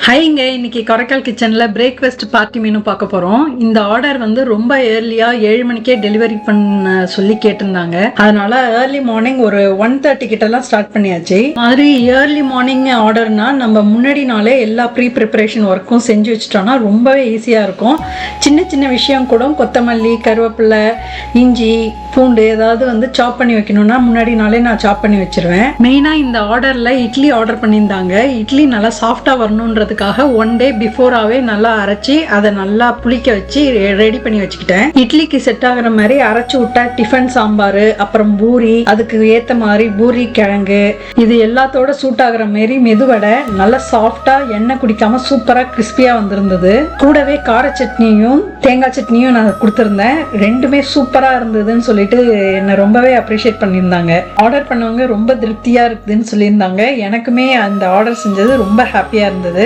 ஹைங்க, இன்னைக்கு கொரைக்கால் கிச்சனில் breakfast party menu பார்க்க போகிறோம். இந்த ஆர்டர் வந்து ரொம்ப ஏர்லியாக 7 மணிக்கே டெலிவரி பண்ண சொல்லி கேட்டிருந்தாங்க. அதனால ஏர்லி மார்னிங் ஒரு 1:30 கிட்டலாம் ஸ்டார்ட் பண்ணியாச்சு. மாதிரி ஏர்லி மார்னிங் ஆர்டர்னா நம்ம முன்னாடி நாளே எல்லா ப்ரிப்பரேஷன் ஒர்க்கும் செஞ்சு வச்சுட்டோம்னா ரொம்பவே ஈஸியாக இருக்கும். சின்ன சின்ன விஷயம் கூட கொத்தமல்லி, கருவேப்பிலை, இஞ்சி, பூண்டு ஏதாவது வந்து சாப் பண்ணி வைக்கணும்னா முன்னாடி நாளே நான் சாப் பண்ணி வச்சிருவேன். மெயினாக இந்த ஆர்டரில் இட்லி ஆர்டர் பண்ணியிருந்தாங்க. இட்லி நல்லா சாஃப்டாக வரணுன்றதுக்காக 1 day பிஃபோராகவே நல்லா அரைச்சி அதை நல்லா புளிக்க வச்சு ரெடி பண்ணி வச்சுக்கிட்டேன். இட்லிக்கு செட் ஆகிற மாதிரி அரைச்சி விட்டா டிஃபன் சாம்பார், அப்புறம் பூரி, அதுக்கு ஏற்ற மாதிரி பூரி கிழங்கு, இது எல்லாத்தோட சூட் ஆகிற மாதிரி மெதுவடை நல்லா சாஃப்டாக எண்ணெய் குடிக்காமல் சூப்பராக கிறிஸ்பியாக வந்திருந்தது. கூடவே கார சட்னியும் தேங்காய் சட்னியும் நான் கொடுத்துருந்தேன். ரெண்டுமே சூப்பராக இருந்ததுன்னு சொல்லிட்டு என்னை ரொம்பவே அப்ரிஷியேட் பண்ணியிருந்தாங்க. ஆர்டர் பண்ணவங்க ரொம்ப திருப்தியாக இருக்குதுன்னு சொல்லியிருந்தாங்க. எனக்குமே அந்த ஆர்டர் செஞ்சது ரொம்ப ஹாப்பியாக இருந்தது.